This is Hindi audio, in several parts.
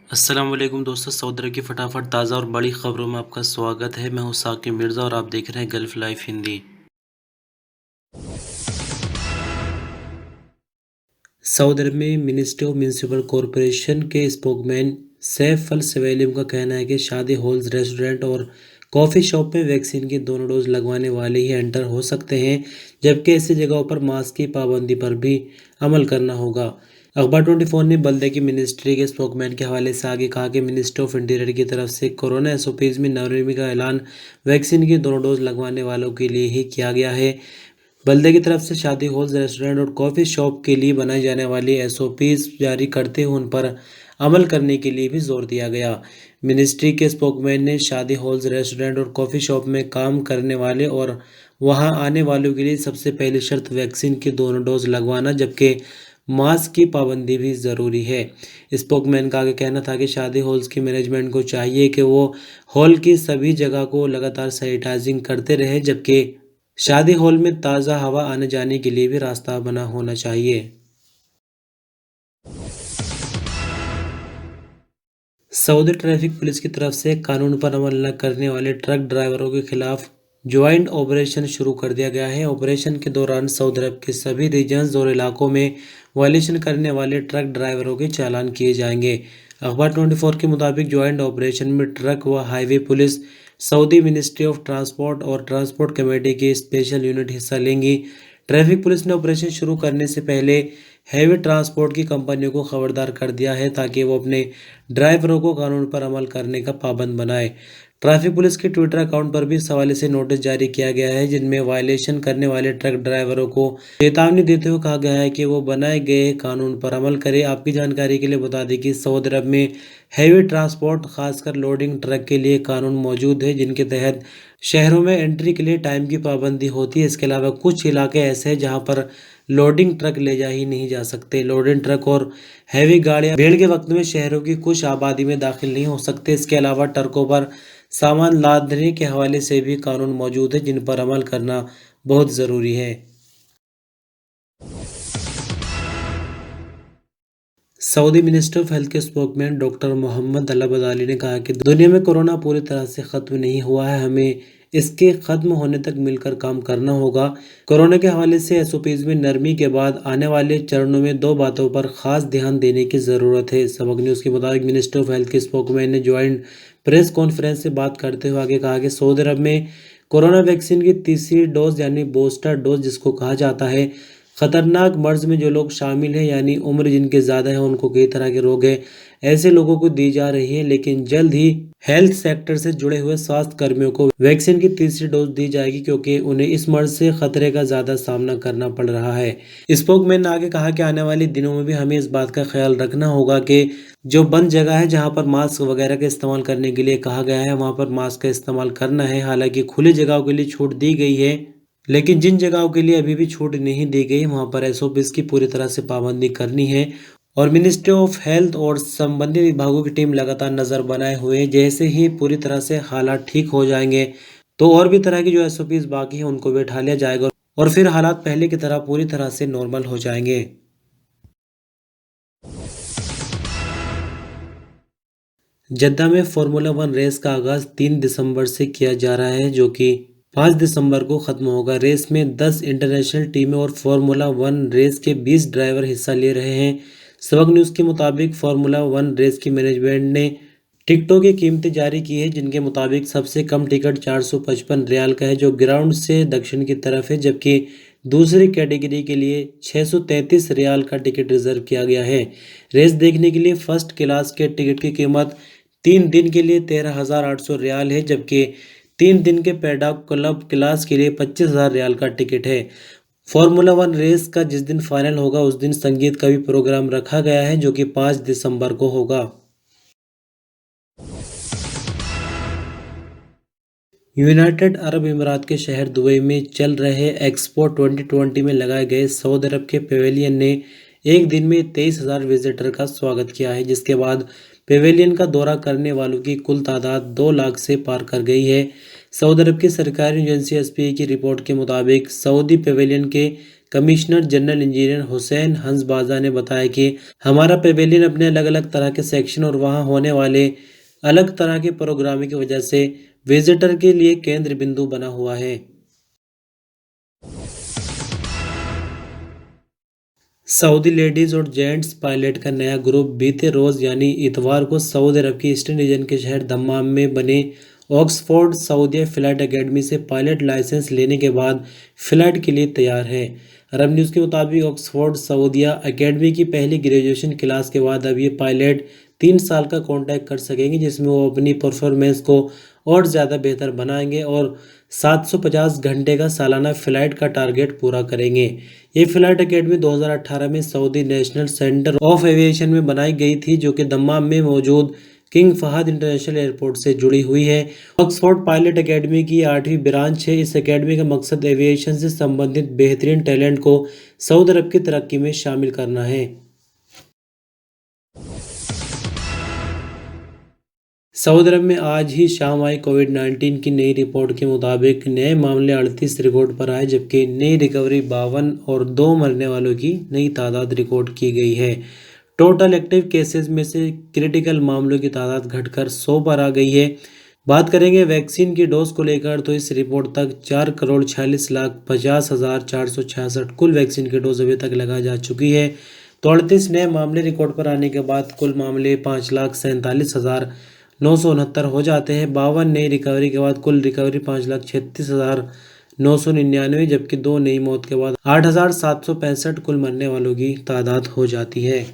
अस्सलाम वालेकुम दोस्तों, सऊदी अरब की फटाफट ताज़ा और बड़ी खबरों में आपका स्वागत है। मैं हूं साकिब मिर्ज़ा और आप देख रहे हैं गल्फ लाइफ हिंदी। सऊदी अरब में मिनिस्ट्री ऑफ म्युनिसिपल कॉरपोरेशन के स्पोकमैन सैफ अल सवेलिम का कहना है कि शादी हॉल्स, रेस्टोरेंट और कॉफ़ी शॉप में वैक्सीन के दोनों डोज लगवाने वाले ही एंटर हो सकते हैं, जबकि ऐसी जगहों पर मास्क की पाबंदी पर भी अमल करना होगा। अखबार 24 ने बल्दे की मिनिस्ट्री के स्पोकमैन के हवाले से आगे कहा कि मिनिस्ट्री ऑफ इंटीरियर की तरफ से कोरोना एसओपीज में नरमी का ऐलान वैक्सीन के दोनों डोज लगवाने वालों के लिए ही किया गया है। बल्दे की तरफ से शादी हॉल्स, रेस्टोरेंट और कॉफ़ी शॉप के लिए बनाई जाने वाली एसओपीज जारी करते हुए उन पर अमल करने के लिए भी जोर दिया गया। मिनिस्ट्री के स्पोकमैन ने शादी हॉल्स, रेस्टोरेंट और कॉफ़ी शॉप में काम करने वाले और वहां आने वालों के लिए सबसे पहली शर्त वैक्सीन के दोनों डोज लगवाना, जबकि मास्क की पाबंदी भी ज़रूरी है। स्पोकमैन का आगे कहना था कि शादी हॉल्स की मैनेजमेंट को चाहिए कि वो हॉल की सभी जगह को लगातार सैनिटाइजिंग करते रहे, जबकि शादी हॉल में ताज़ा हवा आने जाने के लिए भी रास्ता बना होना चाहिए। सऊदी ट्रैफिक पुलिस की तरफ से कानून पर अमल न करने वाले ट्रक ड्राइवरों के खिलाफ ज्वाइंट ऑपरेशन शुरू कर दिया गया है। ऑपरेशन के दौरान सऊदी अरब के सभी रीजन्स और इलाकों में वायलेशन करने वाले ट्रक ड्राइवरों के चालान किए जाएंगे। अखबार 24 के मुताबिक ज्वाइंट ऑपरेशन में ट्रक व highway police, Saudi ministry of transport और ट्रांसपोर्ट कमेटी की स्पेशल यूनिट हिस्सा लेंगी। ट्रैफिक पुलिस ने ऑपरेशन शुरू करने से पहले हैवी ट्रांसपोर्ट की कंपनियों को खबरदार कर दिया है ताकि वो अपने ड्राइवरों को कानून पर अमल करने का पाबंद बनाए। ट्रैफिक पुलिस के ट्विटर अकाउंट पर भी इस हवाले से नोटिस जारी किया गया है, जिनमें वायलेशन करने वाले ट्रक ड्राइवरों को चेतावनी देते हुए कहा गया है कि वो बनाए गए कानून पर अमल करें। आपकी जानकारी के लिए बता दें कि सऊदी अरब में हैवी ट्रांसपोर्ट, खासकर लोडिंग ट्रक के लिए कानून मौजूद है, जिनके तहत शहरों में एंट्री के लिए टाइम की पाबंदी होती है। इसके अलावा कुछ इलाके ऐसे हैं जहां पर लोडिंग ट्रक ले जा ही नहीं जा सकते। लोडिंग ट्रक और हैवी गाड़ियां भीड़ के वक्त में शहरों की कुछ आबादी में दाखिल नहीं हो सकते। इसके अलावा ट्रकों पर सामान लादने के हवाले से भी कानून मौजूद है, जिन पर अमल करना बहुत ज़रूरी है। सऊदी मिनिस्टर ऑफ हेल्थ के स्पोकमैन डॉक्टर मोहम्मद अल बदाली ने कहा कि दुनिया में कोरोना पूरी तरह से ख़त्म नहीं हुआ है, हमें इसके ख़त्म होने तक मिलकर काम करना होगा। कोरोना के हवाले से एसओपीज में नरमी के बाद आने वाले चरणों में दो बातों पर ख़ास ध्यान देने की ज़रूरत है। सबक न्यूज़ के मुताबिक मिनिस्टर ऑफ हेल्थ के स्पोकमैन ने ज्वाइंट प्रेस कॉन्फ्रेंस से बात करते हुए आगे कहा कि सऊदी अरब में कोरोना वैक्सीन की तीसरी डोज यानी बूस्टर डोज जिसको कहा जाता है, खतरनाक मर्ज में जो लोग शामिल हैं यानी उम्र जिनके ज़्यादा है, उनको कई तरह के रोग हैं, ऐसे लोगों को दी जा रही है। लेकिन जल्द ही हेल्थ सेक्टर से जुड़े हुए स्वास्थ्य कर्मियों को वैक्सीन की तीसरी डोज दी जाएगी, क्योंकि उन्हें इस मर्ज से खतरे का ज़्यादा सामना करना पड़ रहा है। स्पोकमैन ने आगे कहा कि आने वाले दिनों में भी हमें इस बात का ख्याल रखना होगा कि जो बंद जगह है जहाँ पर मास्क वगैरह का इस्तेमाल करने के लिए कहा गया है, वहाँ पर मास्क का इस्तेमाल करना है। हालांकि खुली जगहों के लिए छूट दी गई है, लेकिन जिन जगहों के लिए अभी भी छूट नहीं दी गई वहां पर एसओपीज की पूरी तरह से पाबंदी करनी है। और मिनिस्ट्री ऑफ हेल्थ और संबंधित विभागों की टीम लगातार नज़र बनाए हुए हैं। जैसे ही पूरी तरह से हालात ठीक हो जाएंगे तो और भी तरह की जो एसओपीज बाकी है उनको भी उठा लिया जाएगा और फिर हालात पहले की तरह पूरी तरह से नॉर्मल हो जाएंगे। जद्दा में फार्मूला वन रेस का आगाज 3 दिसंबर से किया जा रहा है, जो कि 5 दिसंबर को खत्म होगा। रेस में 10 इंटरनेशनल टीमें और फार्मूला वन रेस के 20 ड्राइवर हिस्सा ले रहे हैं। सबक न्यूज़ के मुताबिक फार्मूला वन रेस की मैनेजमेंट ने टिकटों की कीमतें जारी की है, जिनके मुताबिक सबसे कम टिकट 455 रियाल का है, जो ग्राउंड से दक्षिण की तरफ है, जबकि दूसरी कैटेगरी के लिए 633 रियाल का टिकट रिजर्व किया गया है। रेस देखने के लिए फर्स्ट क्लास के टिकट की कीमत 3 दिन के लिए 13,800 रियाल है, जबकि 3 दिन के पैडॉक क्लब क्लास के लिए 25,000 रियाल का टिकट है। फार्मूला वन रेस का जिस दिन फाइनल होगा उस दिन संगीत का भी प्रोग्राम रखा गया है, जो कि 5 दिसंबर को होगा। यूनाइटेड अरब अमीरात के शहर दुबई में चल रहे एक्सपो 2020 में लगाए गए सऊदी अरब के पेवेलियन ने एक दिन में 23,000 विजिटर का स्वागत किया है, जिसके बाद पेवेलियन का दौरा करने वालों की कुल तादाद 2 लाख से पार कर गई है। सऊदी अरब की सरकारी एजेंसी एसपीए की रिपोर्ट के मुताबिक सऊदी पेवेलियन के कमिश्नर जनरल इंजीनियर हुसैन हंसबाजा ने बताया कि हमारा पेवेलियन अपने अलग अलग तरह के सेक्शन और वहां होने वाले अलग तरह के प्रोग्रामिंग की वजह से विजिटर के लिए केंद्र बिंदु बना हुआ है। सऊदी लेडीज और जेंट्स पायलट का नया ग्रुप बीते रोज यानी इतवार को सऊदी अरब के ईस्टर्न रीजन के शहर दम्माम में बने ऑक्सफोर्ड सऊदी फ्लाइट एकेडमी से पायलट लाइसेंस लेने के बाद फ्लाइट के लिए तैयार है। अरब न्यूज़ के मुताबिक ऑक्सफोर्ड सऊदिया एकेडमी की पहली ग्रेजुएशन क्लास के बाद अब ये पायलट 3 साल का कॉन्ट्रैक्ट कर सकेंगे, जिसमें वो अपनी परफॉर्मेंस को और ज़्यादा बेहतर बनाएंगे और 750 घंटे का सालाना फ़्लाइट का टारगेट पूरा करेंगे। ये फ़्लाइट एकेडमी 2018 में Saudi national centre of aviation में बनाई गई थी, जो कि दम्माम में मौजूद किंग फहद इंटरनेशनल एयरपोर्ट से जुड़ी हुई है। ऑक्सफोर्ड पायलट एकेडमी की 8वीं ब्रांच है। इस एकेडमी का मकसद एविएशन से संबंधित बेहतरीन टैलेंट को सऊदी अरब की तरक्की में शामिल करना है। सऊदी अरब में आज ही शाम आई कोविड-19 की नई रिपोर्ट के मुताबिक नए मामले 38 रिकॉर्ड पर आए, जबकि नई रिकवरी 52 और 2 मरने वालों की नई तादाद रिकॉर्ड की गई है। टोटल एक्टिव केसेस में से क्रिटिकल मामलों की तादाद घटकर 100 पर आ गई है। बात करेंगे वैक्सीन की डोज को लेकर, तो इस रिपोर्ट तक 4,46,50,466 कुल वैक्सीन की डोज अभी तक लगाई जा चुकी है। तो 38 नए मामले रिकॉर्ड पर आने के बाद कुल मामले 5,47,969 हो जाते हैं। 52 नई रिकवरी के बाद कुल रिकवरी 5,36,999, जबकि 2 नई मौत के बाद 8,765 कुल मरने वालों की तादाद हो जाती है।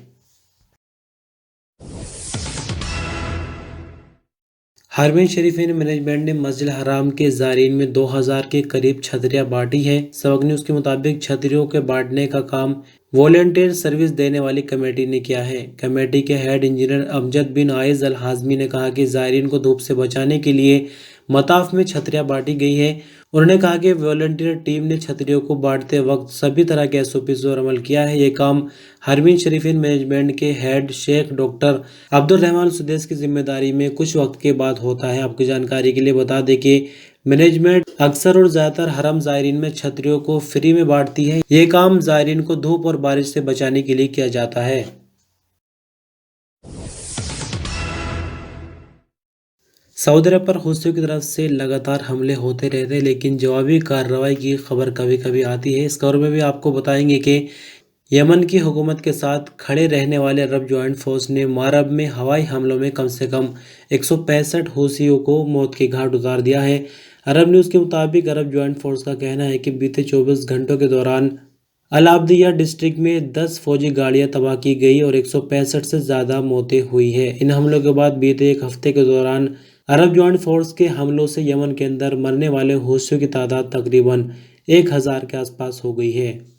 हरमैन शरीफीन मैनेजमेंट ने मस्जिद हराम के ज़ायरीन में 2000 के करीब छतरियां बांटी है। सबक न्यूज़ के मुताबिक छतरियों के बांटने का काम वॉलंटियर सर्विस देने वाली कमेटी ने किया है। कमेटी के हेड इंजीनियर अमजद बिन आयज अल हाजमी ने कहा कि ज़ायरीन को धूप से बचाने के लिए मताफ में छतरियां बांटी गई है। उन्होंने कहा कि वॉलंटियर टीम ने छतरियों को बांटते वक्त सभी तरह के SOPs पर अमल किया है। ये काम हरमैन शरीफीन मैनेजमेंट के हेड शेख डॉक्टर अब्दुल रहमान सुदेस की जिम्मेदारी में कुछ वक्त के बाद होता है। आपकी जानकारी के लिए बता दें कि मैनेजमेंट अक्सर और ज़्यादातर हरम ज़ायरीन में छतरियों को फ्री में बांटती है। ये काम ज़ायरीन को धूप और बारिश से बचाने के लिए किया जाता है। सऊदी अरब पर हूथियों की तरफ से लगातार हमले होते रहते हैं, लेकिन जवाबी कार्रवाई की खबर कभी कभी आती है। इस खबर में भी आपको बताएंगे कि यमन की हुकूमत के साथ खड़े रहने वाले अरब ज्वाइंट फोर्स ने मारब में हवाई हमलों में कम से कम 165 हूथियों को मौत के घाट उतार दिया है। अरब न्यूज़ के मुताबिक अरब ज्वाइंट फोर्स का कहना है कि बीते 24 घंटों के दौरान अल आबदिया डिस्ट्रिक्ट में 10 फौजी गाड़ियां तबाह की गई और 165 से ज़्यादा मौतें हुई है। इन हमलों के बाद बीते एक हफ्ते के दौरान अरब ज्वाइंट फोर्स के हमलों से यमन के अंदर मरने वाले हूथियों की तादाद तकरीबन 1000 के आसपास हो गई है।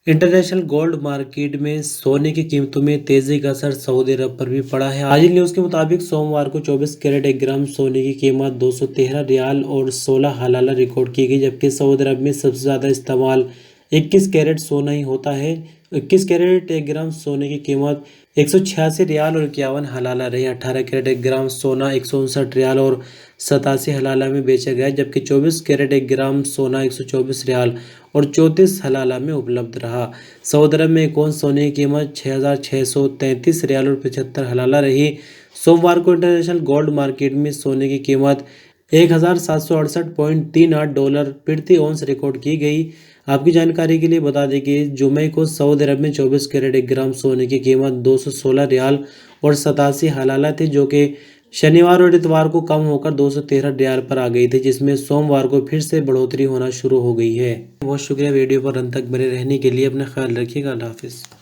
इंटरनेशनल गोल्ड मार्केट में सोने की कीमतों में तेजी का असर सऊदी अरब पर भी पड़ा है। आज न्यूज़ के मुताबिक सोमवार को 24 कैरेट 1 ग्राम सोने की कीमत 213 रियाल और 16 हलाला रिकॉर्ड की गई, जबकि सऊदी अरब में सबसे ज़्यादा इस्तेमाल 21 कैरेट सोना ही होता है। 21 कैरेट 1 ग्राम सोने की कीमत 186 रियाल और 51 हलाला रही। 18 कैरेट 1 ग्राम सोना 159 रियाल और 87 हलाला में बेचा गया, जबकि 24 कैरेट 1 ग्राम सोना 124 रियाल और 34 हलाला में उपलब्ध रहा। सऊदी अरब में एक औंस सोने की कीमत 6,633 रियाल और 75 हलाला रही। सोमवार को इंटरनेशनल गोल्ड मार्केट में सोने की कीमत 1,768.38 डॉलर प्रति औंस रिकॉर्ड की गई। आपकी जानकारी के लिए बता दें कि जुमे को सऊदी अरब में 24 कैरेट 1 ग्राम सोने की कीमत 216 रियाल और 87 हलाला थी, जो कि शनिवार और इतवार को कम होकर 213 रियाल पर आ गई थी, जिसमें सोमवार को फिर से बढ़ोतरी होना शुरू हो गई है। बहुत शुक्रिया वीडियो पर अंत तक बने रहने के लिए। अपना ख्याल रखिएगा। अल्लाह हाफिज़।